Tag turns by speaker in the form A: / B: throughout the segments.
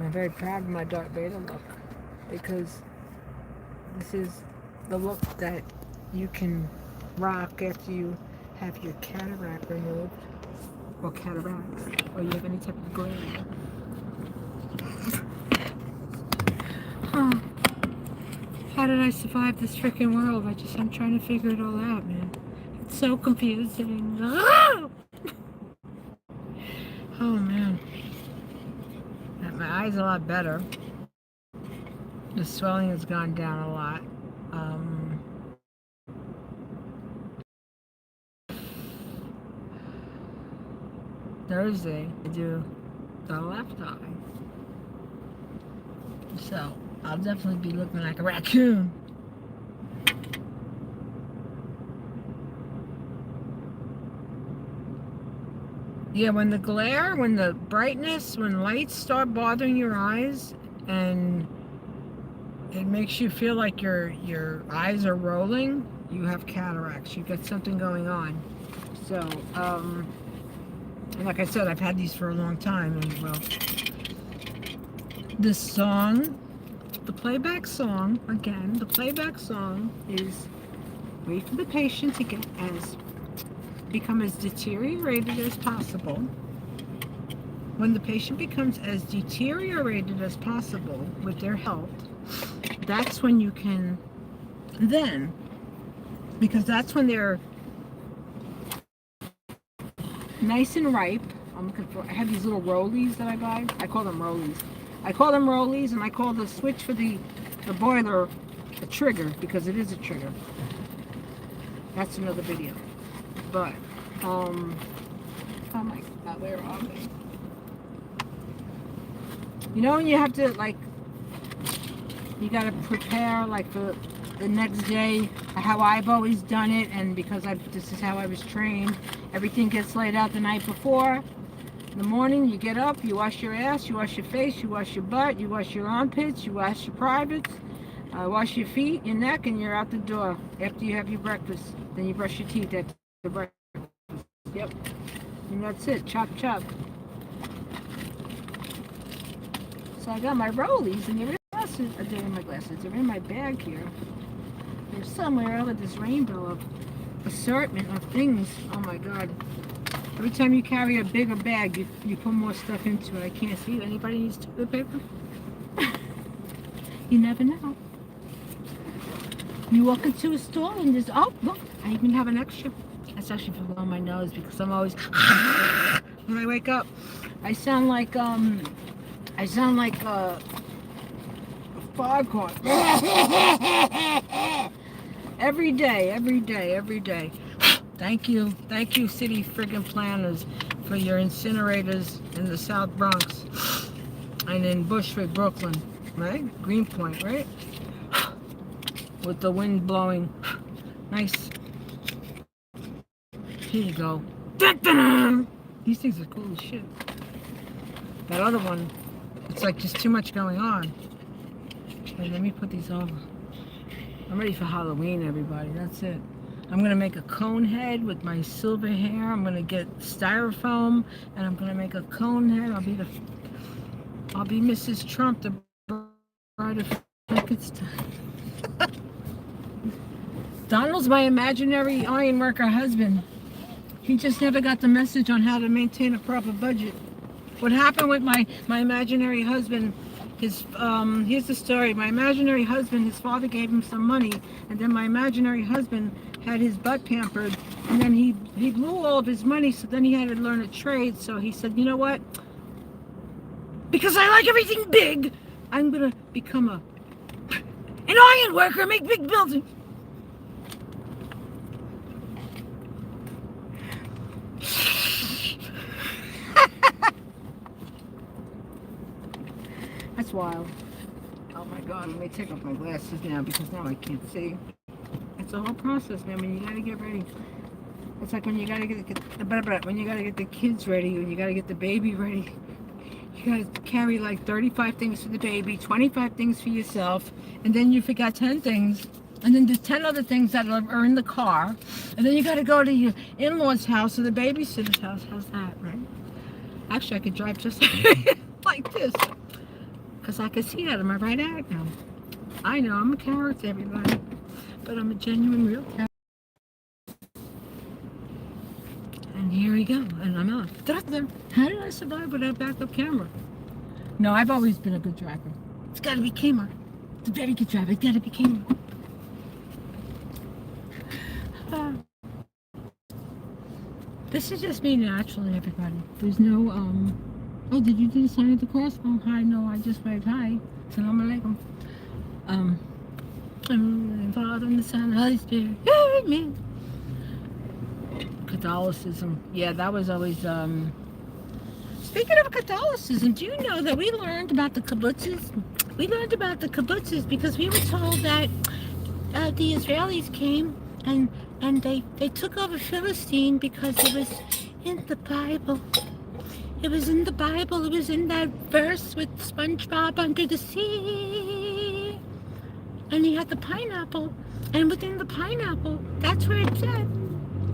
A: I'm very proud of my Darth Vader look because this is the look that you can rock after you have your cataract removed, or cataracts, or you have any type of glare. Huh. How did I survive this freaking world? I'm trying to figure it all out, man. It's so confusing. Oh, man. My eyes are a lot better. The swelling has gone down a lot. Thursday, I do the left eye. So, I'll definitely be looking like a raccoon. Yeah, when the glare, when the brightness, when lights start bothering your eyes, and it makes you feel like your eyes are rolling, you have cataracts. You've got something going on. So, like I said, I've had these for a long time, and well, this song, the playback song is wait for the patient to become as deteriorated as possible. When the patient becomes as deteriorated as possible with their health, that's when you can then, because that's when they're nice and ripe. I have these little rollies that I buy. I call them rollies, and I call the switch for the boiler a trigger, because it is a trigger. That's another video. But, oh my God, where are they? You know when you have to, like, you got to prepare, like, for the next day, how I've always done it, and because this is how I was trained, everything gets laid out the night before. In the morning, you get up, you wash your ass, you wash your face, you wash your butt, you wash your armpits, you wash your privates, wash your feet, your neck, and you're out the door after you have your breakfast. Then you brush your teeth after the breakfast. Yep. And that's it. Chop, chop. So I got my rollies, and they're in my glasses. They're in my bag here. They're somewhere over this rainbow of assortment of things. Oh my God. Every time you carry a bigger bag, you put more stuff into it. I can't see it. Anybody needs toilet paper? You never know. You walk into a store and there's, oh, look, I even have an extra. That's actually for blowing my nose, because I'm always, when I wake up, I sound like a foghorn. Every day. Thank you, city friggin' planners, for your incinerators in the South Bronx and in Bushwick, Brooklyn, right? Greenpoint, right? With the wind blowing. Nice. Here you go. These things are cool as shit. That other one, it's like just too much going on. Wait, let me put these over. I'm ready for Halloween, everybody. That's it. I'm going to make a cone head with my silver hair. I'm going to get styrofoam, and I'm going to make a cone head. I'll be Mrs. Trump, the bride of Frankenstein. Donald's my imaginary iron worker husband. He just never got the message on how to maintain a proper budget. What happened with my imaginary husband, here's the story. My imaginary husband, his father gave him some money, and then my imaginary husband had his butt pampered, and then he blew all of his money, so then he had to learn a trade. So he said, you know what? Because I like everything big, I'm going to become an iron worker, make big buildings. That's wild. Oh my God, let me take off my glasses now, because now I can't see. It's a whole process, man, when you gotta get ready. It's like when you gotta get the kids ready, when you gotta get the baby ready. You gotta carry like 35 things for the baby, 25 things for yourself, and then you forgot 10 things. And then there's 10 other things that are in the car. And then you gotta go to your in-laws' house or the babysitter's house. How's that, right? Actually, I could drive just like this. Because I can see that in my right eye now. I know I'm a character, everybody. But I'm a genuine, real character. And here we go. And I'm off. How did I survive with that backup camera? No, I've always been a good driver. It's got to be Kmart. It's a very good driver. It's got to be Kmart. This is just me naturally, everybody. There's no, oh, did you do the sign of the cross? Oh, hi, no, I just waved hi. Salam alaikum. Father and the Son and the Holy Spirit. Amen. Catholicism. Yeah, that was always, speaking of Catholicism, do you know that we learned about the kibbutzes? We learned about the kibbutzes because we were told that the Israelis came and they took over Philistine because it was in the Bible. It was in the Bible. It was in that verse with SpongeBob under the sea. And he had the pineapple. And within the pineapple, that's where it said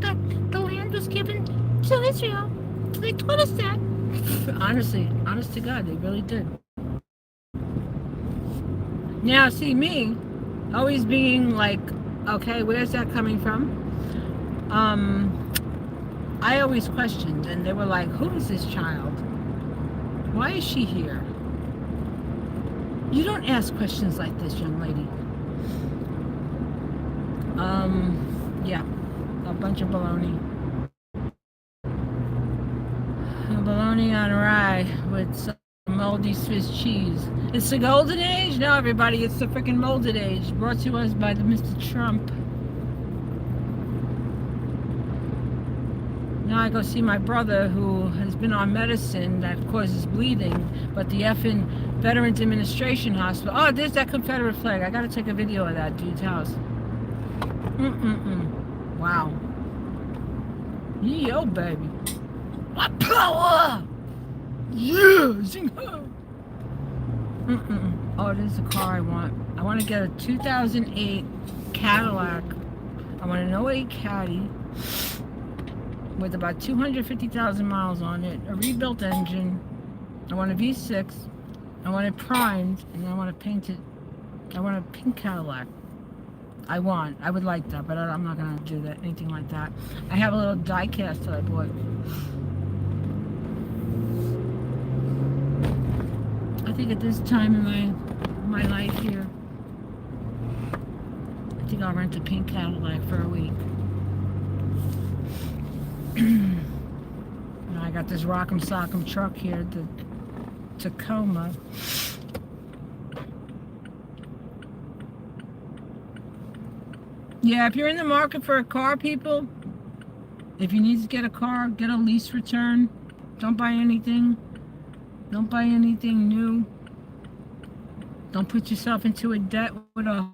A: that the land was given to Israel. They told us that. Honestly, honest to God, they really did. Now, see me, always being like, okay, where's that coming from? I always questioned, and they were like, who is this child? Why is she here? You don't ask questions like this, young lady. Yeah, a bunch of baloney. Bologna on rye with some moldy Swiss cheese. It's the golden age? No, everybody, it's the freaking molded age. Brought to us by the Mr. Trump. Now I go see my brother who has been on medicine that causes bleeding, but the effing Veterans Administration Hospital. Oh, there's that Confederate flag. I gotta take a video of that dude's house. Wow. Yo, baby. My power! Yeah! Sing ho! Oh, this is the car I want. I want to get a 2008 Cadillac. I want an 08 Caddy with about 250,000 miles on it. A rebuilt engine. I want a V6. I want it primed, and I want to paint it. I want a pink Cadillac. I would like that, but I'm not going to do that, anything like that. I have a little die cast that I bought. I think at this time in my life here, I think I'll rent a pink Cadillac for a week. And I got this Rock'em Sock'em truck here, the Tacoma. Yeah, if you're in the market for a car, people, if you need to get a car, get a lease return. Don't buy anything. Don't buy anything new. Don't put yourself into a debt with a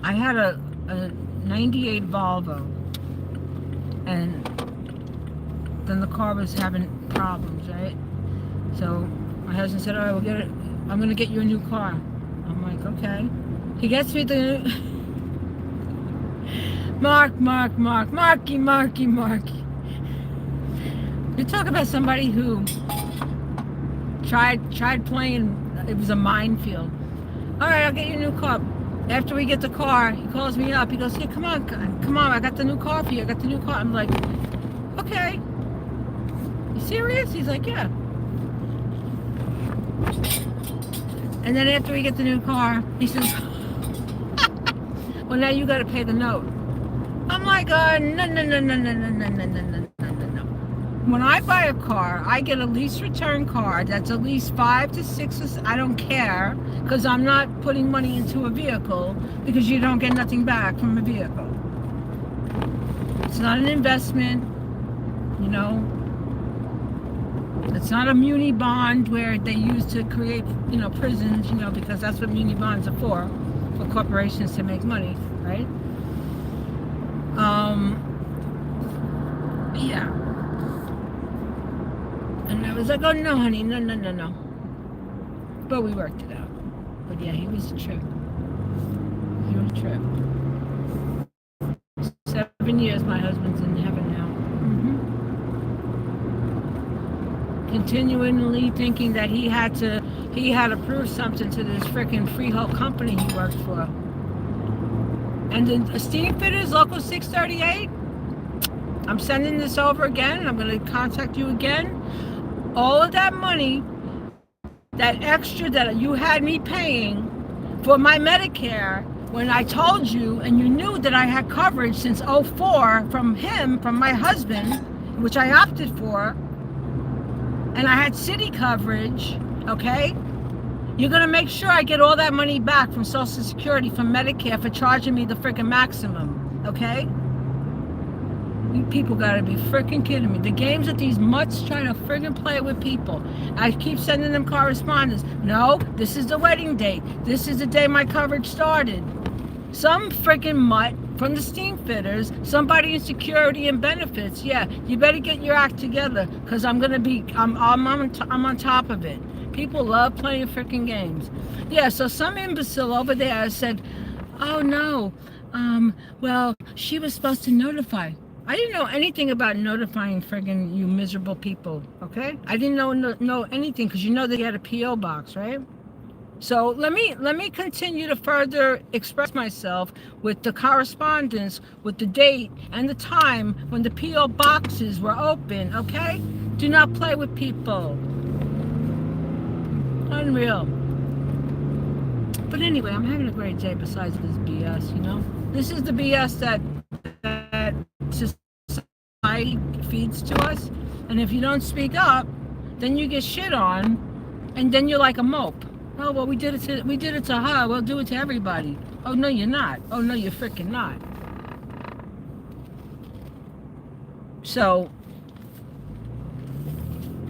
A: I had a 98 Volvo, and then the car was having problems, right? So my husband said, all right, we'll get it. I'm going to get you a new car. I'm like, okay. He gets me the Marky. You talk about somebody who tried playing, it was a minefield. All right, I'll get you a new car. After we get the car, he calls me up. He goes, hey, come on, I got the new car for you. I got the new car. I'm like, okay. You serious? He's like, yeah. And then after we get the new car, he says, well, now you got to pay the note. I'm like, no. When I buy a car, I get a lease return card that's at least 5 to 6, I don't care, because I'm not putting money into a vehicle, because you don't get nothing back from a vehicle. It's not an investment, you know. It's not a muni bond where they use to create, prisons, because that's what muni bonds are for corporations to make money, right? Yeah. And I was like, oh no, honey, no. But we worked it out. But yeah, he was a trip. 7 years, my husband's in heaven now. continually thinking that he had to prove something to this freaking freehold company he worked for. And the steam fitters, local 638, I'm sending this over again. I'm going to contact you again. All of that money, that extra that you had me paying for my Medicare, when I told you and you knew that I had coverage since 04 from him, from my husband, which I opted for, and I had city coverage, okay? You're going to make sure I get all that money back from Social Security, from Medicare, for charging me the freaking maximum, okay? You people got to be freaking kidding me. The games that these mutts try to freaking play with people. I keep sending them correspondence. No, this is the wedding date. This is the day my coverage started. Some freaking mutt from the steam fitters, somebody in security and benefits. Yeah, you better get your act together, because I'm on top of it. People love playing freaking games. Yeah, so some imbecile over there said, oh no, well, she was supposed to notify. I didn't know anything about notifying friggin' you miserable people, okay? I didn't know anything, because you know that you had a P.O. box, right? So let me continue to further express myself with the correspondence, with the date and the time when the P.O. boxes were open, okay? Do not play with people. Unreal. But anyway, I'm having a great day besides this BS, you know? This is the BS that society feeds to us. And if you don't speak up, then you get shit on, and then you're like a mope. Oh, well, we did it to her. We'll do it to everybody. Oh, no, you're not. Oh, no, you're freaking not. So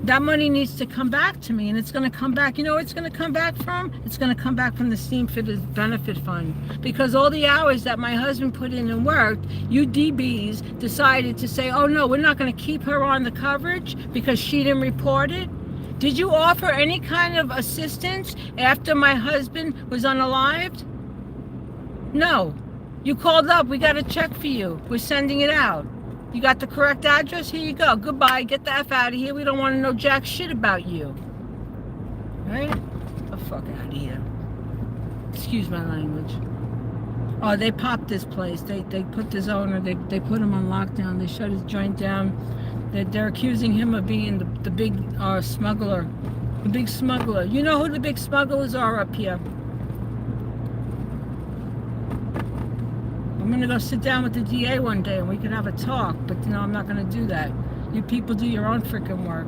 A: that money needs to come back to me, and it's going to come back. You know where it's going to come back from? It's going to come back from the Steam Fitters Benefit Fund. Because all the hours that my husband put in and worked, you DBs decided to say, oh, no, we're not going to keep her on the coverage because she didn't report it. Did you offer any kind of assistance after my husband was unalived? No. You called up. We got a check for you. We're sending it out. You got the correct address? Here you go. Goodbye. Get the F out of here. We don't want to know jack shit about you. Right? The fuck out of here. Excuse my language. Oh, they popped this place. They put this owner, they put him on lockdown. They shut his joint down. They're accusing him of being the big smuggler. The big smuggler. You know who the big smugglers are up here. I'm going to go sit down with the DA one day and we can have a talk. But, you know, I'm not going to do that. You people do your own freaking work.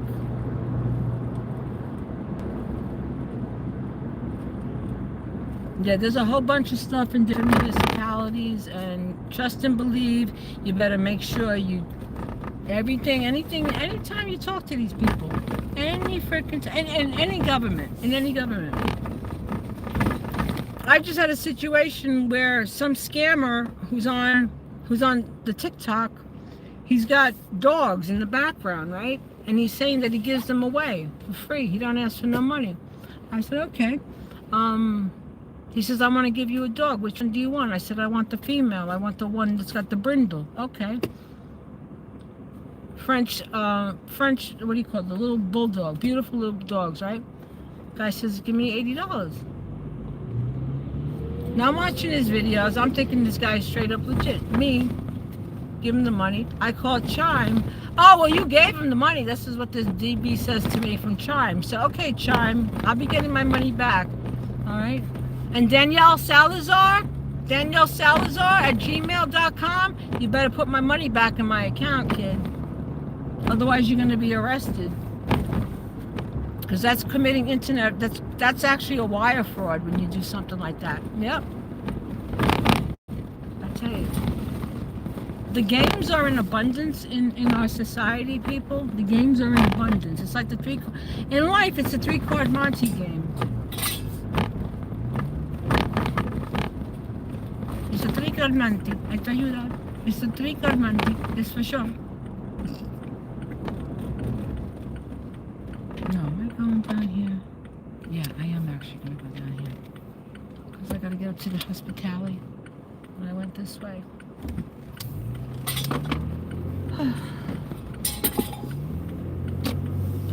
A: Yeah, there's a whole bunch of stuff in different municipalities. And trust and believe, you better make sure you... Everything, anything, anytime you talk to these people. Any freaking... In any government. In any government. I just had a situation where some scammer who's on the TikTok, he's got dogs in the background, right? And he's saying that he gives them away for free. He don't ask for no money. I said, okay. He says, I want to give you a dog. Which one do you want? I said, I want the female. I want the one that's got the brindle. Okay. French, what do you call it? The little bulldog. Beautiful little dogs, right? Guy says, give me $80. Now I'm watching his videos. I'm thinking this guy's straight up legit. Me, give him the money. I called Chime. Oh, well, you gave him the money. This is what this DB says to me from Chime. So, okay, Chime, I'll be getting my money back. All right. And Danielle Salazar at gmail.com. You better put my money back in my account, kid. Otherwise, you're going to be arrested. Because that's committing internet, that's actually a wire fraud when you do something like that. Yep. I tell you. The games are in abundance in our society, people. The games are in abundance. It's like in life, it's a 3-card Monte game. It's a 3-card Monte. I tell you that. It's a 3-card Monte. It's for sure. No, am I going down here? Yeah, I am actually going to go down here. Because I got to get up to the hospitality when I went this way. Am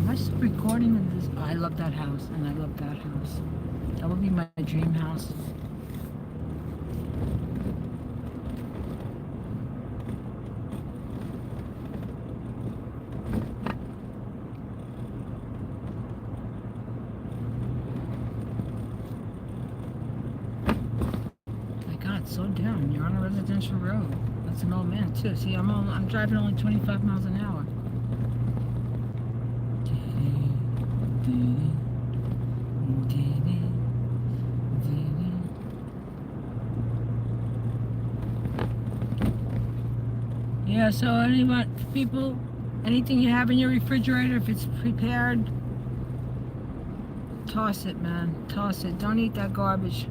A: I recording of this. Oh, I love that house, and I love that house. That would be my dream house. My God, slow down. You're on a residential road. That's an old man too. See, I'm driving only 25 miles an hour. Yeah, so anyone, people, anything you have in your refrigerator, if it's prepared, toss it, man. Toss it. Don't eat that garbage.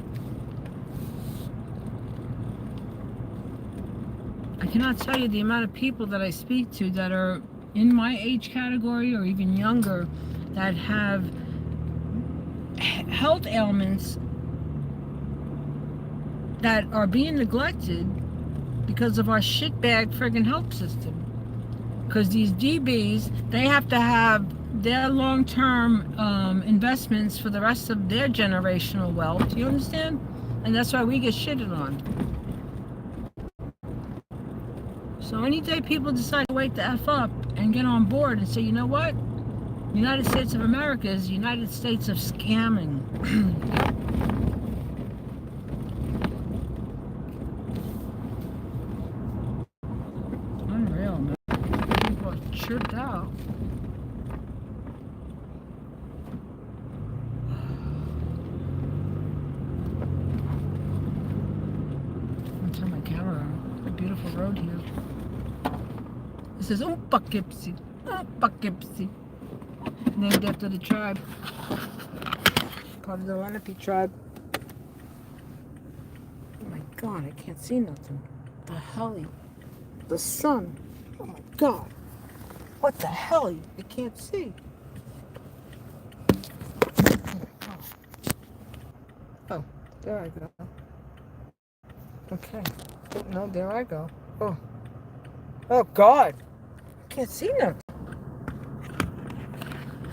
A: I cannot tell you the amount of people that I speak to that are in my age category or even younger that have health ailments that are being neglected because of our shitbag friggin' health system. Because these DBs, they have to have their long-term investments for the rest of their generational wealth. Do you understand? And that's why we get shitted on. So any day people decide to wake the F up and get on board and say, you know what? United States of America is the United States of scamming. Unreal, man. People are tripped out. I'm turn my camera on. It's a beautiful road here. This is Poughkeepsie. Poughkeepsie. Named after the tribe. Part of the Lenape tribe. Oh my God, I can't see nothing. The hell? The sun. Oh my God. What the hell? I can't see. Oh, there I go. Okay. Oh, no, there I go. Oh. Oh God. I can't see nothing.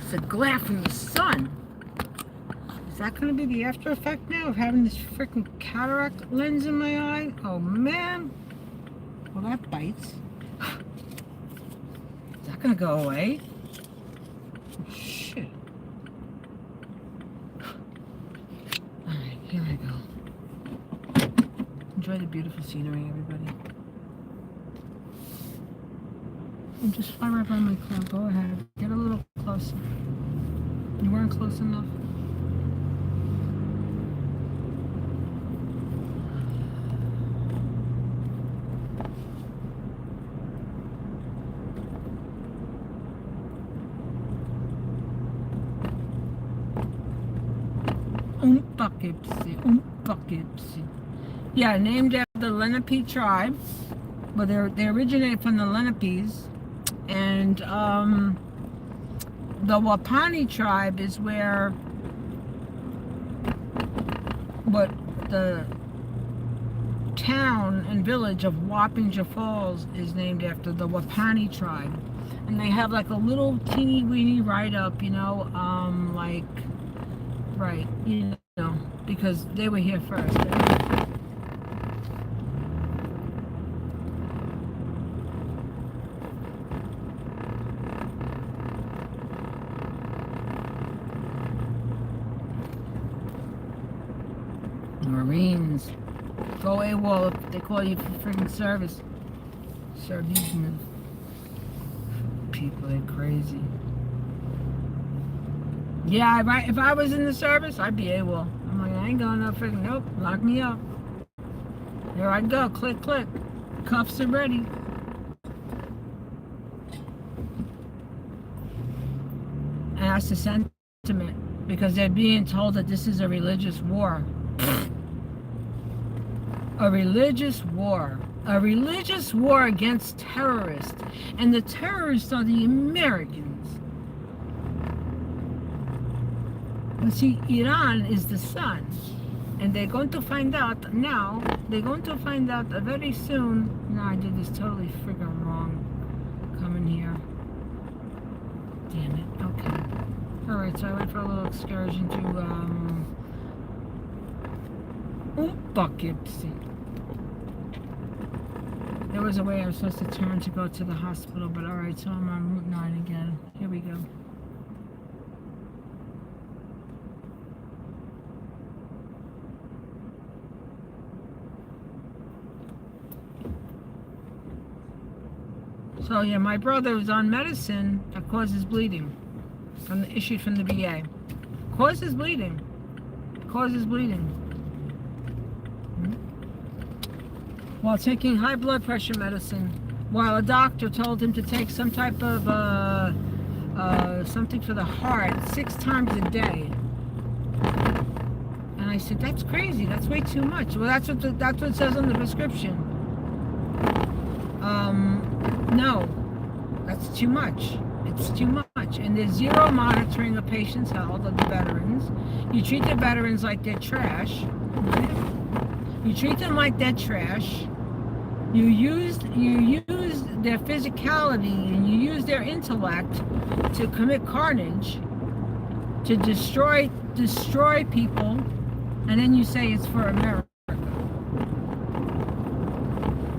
A: It's a glare from the sun. Is that going to be the after effect now of having this freaking cataract lens in my eye? Oh man. Well, that bites. Is that going to go away? Oh, shit. Alright, here I go. Enjoy the beautiful scenery, everybody. And just fly right by my car. Go ahead. Get a little closer. You weren't close enough. Poughkeepsie. Yeah, named after the Lenape tribe. Well, they originated from the Lenapes, and the Wapani tribe is where what the town and village of Wappingers Falls is named after the Wapani tribe, and they have like a little teeny weeny write up, you know, like right, you know, because they were here first. Marines. Go AWOL if they call you for freaking service. Serve these people, they're crazy. Yeah, right. If I was in the service, I'd be AWOL. I'm like, I ain't going no freaking, nope, lock me up. There I go, click, click. Cuffs are ready. And that's the sentiment, because they're being told that this is a religious war. A religious war. A religious war against terrorists. And the terrorists are the Americans. But see, Iran is the sun. And they're going to find out now. They're going to find out very soon. No, I did this totally freaking wrong. Coming here. Damn it. Okay. Alright, so I went for a little excursion to, Poughkeepsie. There was a way I was supposed to turn to go to the hospital, but alright, so I'm on Route 9 again. Here we go. So yeah, my brother was on medicine that causes bleeding, issued from the VA. Causes bleeding. Causes bleeding. While taking high blood pressure medicine, while a doctor told him to take some type of something for the heart 6 times a day. And I said, that's crazy. That's way too much. Well, that's what it says on the prescription. No, that's too much. It's too much. And there's zero monitoring of patients' health of the veterans. You treat the veterans like they're trash. Right? You treat them like they're trash. You use their physicality and you use their intellect to commit carnage, to destroy people, and then you say it's for America.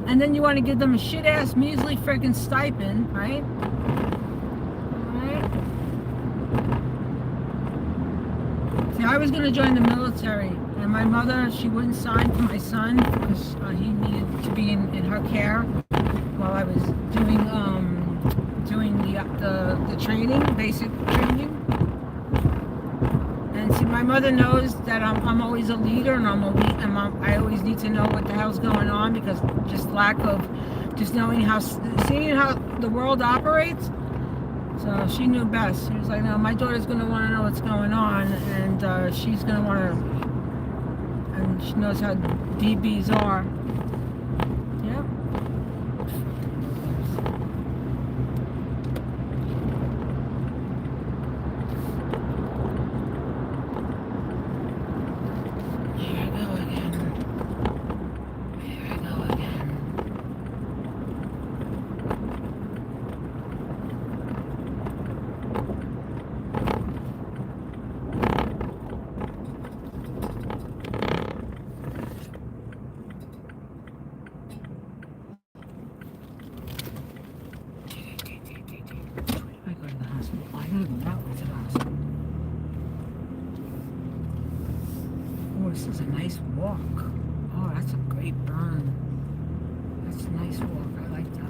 A: And then you want to give them a shit-ass, measly friggin' stipend, right? Right? See, I was going to join the military, and my mother, she wouldn't sign for my son because he needed to be in her care while I was doing the training, basic training. And see, my mother knows that I'm always a leader, and I always need to know what the hell's going on, because just lack of just seeing how the world operates. So she knew best. She was like, no, my daughter's going to want to know what's going on, and she's going to want to, and she knows how DBs are. Yep. This is a nice walk. Oh, that's a great burn. That's a nice walk. I like that.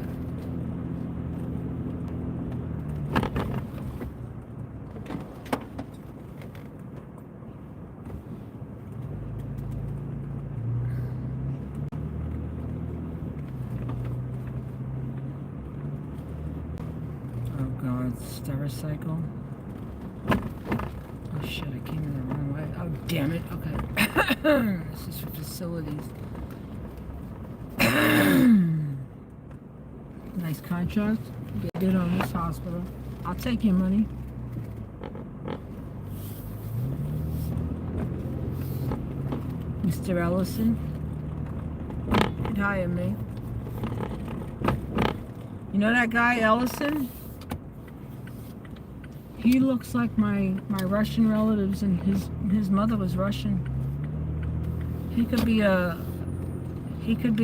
A: Oh God, Stericycle. Oh shit, I came in the wrong way. Oh damn it. Okay. This is for facilities. Nice contract. Get it on this hospital. I'll take your money. Mr. Ellison, you'd hire me. You know that guy Ellison? He looks like my Russian relatives, and his mother was Russian. He could be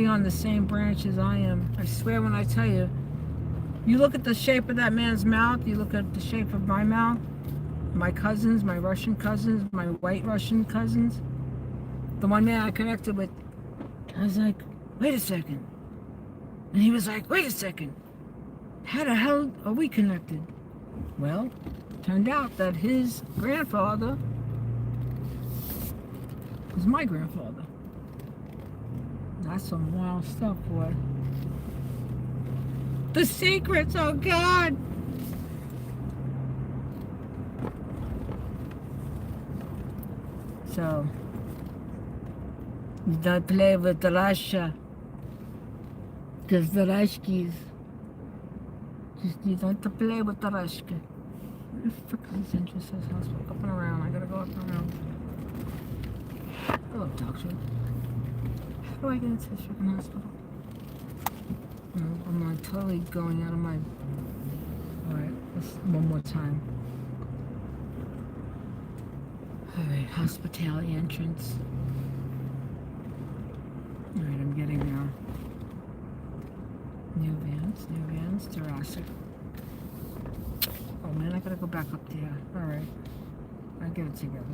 A: on the same branch as I am. I swear when I tell you. You look at the shape of that man's mouth, you look at the shape of my mouth, my cousins, my Russian cousins, my white Russian cousins. The one man I connected with, I was like, wait a second. And he was like, wait a second. How the hell are we connected? Well, turned out that his grandfather was my grandfather. That's some wild stuff, boy. The secrets, oh God! So, don't play with Russia. Because the Ruskies. You don't play with the Russia. Where the frick is this entrance to this hospital? Up and around. I gotta go up and around. Hello, doctor. How do I get into this freaking hospital? No, I'm like totally going out of my... Alright, let's one more time. Alright, hospitality entrance. Alright, I'm getting there. New vans, Jurassic. Oh man, I gotta go back up there. Alright, I'll get it together.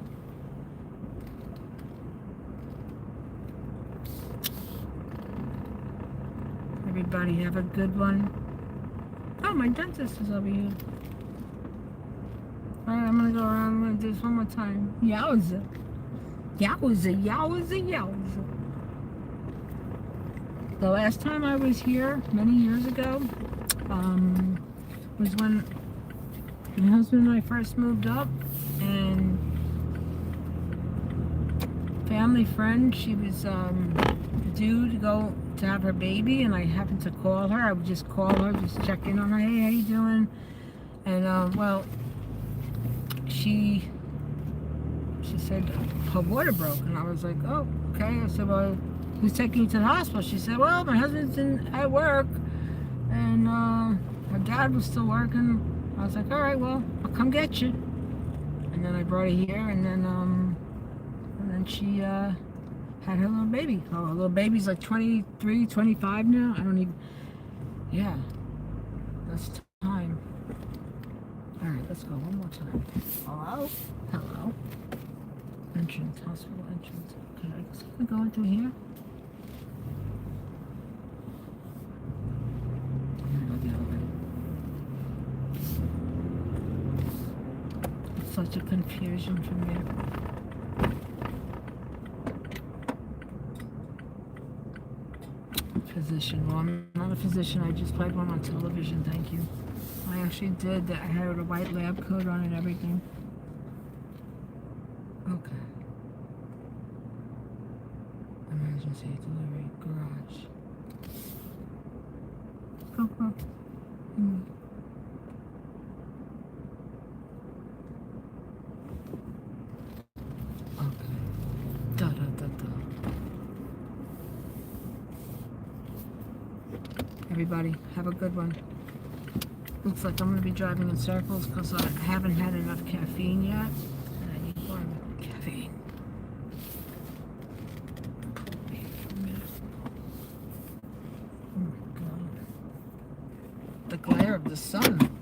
A: Everybody have a good one. Oh, my dentist is over here. Alright, I'm gonna go around. I'm gonna do this one more time. Yowza. Yowza, yowza, yowza. The last time I was here, many years ago, was when my husband and I first moved up, and family friend, she was due to go to have her baby, and I happened to call her. I would just call her, just check in on her. Hey, how you doing? And well, she said her water broke, and I was like, oh, okay. I said, well, who's taking you to the hospital? She said, well, my husband's at work, and my dad was still working. I was like, all right, well, I'll come get you. And then I brought her here, and then she had her little baby. Oh, her little baby's like 23, 25 now. I don't even, yeah, that's time. All right, let's go one more time. Hello? Hello? Entrance, hospital entrance. Okay, I guess I can go into here. It's such a confusion for me. Physician. Well, I'm not a physician. I just played one on television. Thank you. I actually did. I had a white lab coat on and everything. Okay. Emergency delivery garage. Go, go. Okay. Da da da da. Everybody, have a good one. Looks like I'm going to be driving in circles because I haven't had enough caffeine yet. And I need more caffeine. Oh my God. The glare of the sun.